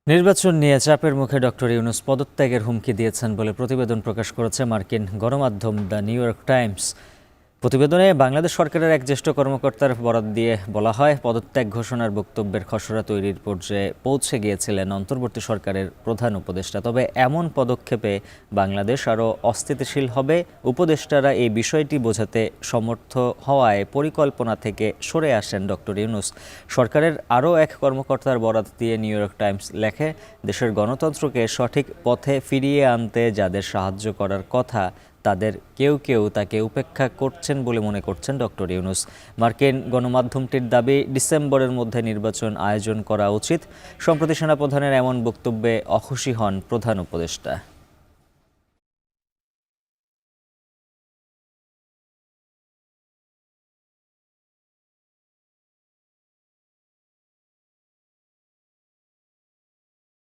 নির্বাচন নিয়ে চাপের মুখে ডক্টর ইউনূস পদত্যাগের হুমকি দিয়েছেন বলে প্রতিবেদন প্রকাশ করেছে মার্কিন গণমাধ্যম দ্য নিউ ইয়র্ক টাইমস। প্রতিবেদনে বাংলাদেশ সরকারের এক জ্যেষ্ঠ কর্মকর্তার বরাত দিয়ে বলা হয়, পদত্যাগ ঘোষণার বক্তব্যের খসড়া তৈরির পর্যায়ে পৌঁছে গিয়েছিলেন অন্তর্বর্তী সরকারের প্রধান উপদেষ্টা। তবে এমন পদক্ষেপে বাংলাদেশ আরও অস্থিতিশীল হবে। উপদেষ্টারা এই বিষয়টি বোঝাতে সমর্থ হওয়ায় পরিকল্পনা থেকে সরে আসেন ডক্টর ইউনূস। সরকারের আরও এক কর্মকর্তার বরাত দিয়ে নিউ ইয়র্ক টাইমস লেখে, দেশের গণতন্ত্রকে সঠিক পথে ফিরিয়ে আনতে যাদের সাহায্য করার কথা তাদের কেউ কেউ তাকে উপেক্ষা করছেন বলে মনে করছেন ডক্টর ইউনূস। মার্কিন গণমাধ্যমটির দাবি, ডিসেম্বরের মধ্যে নির্বাচন আয়োজন করা উচিত। সম্প্রতি সেনাপ্রধানের এমন বক্তব্যে অখুশি হন প্রধান উপদেষ্টা।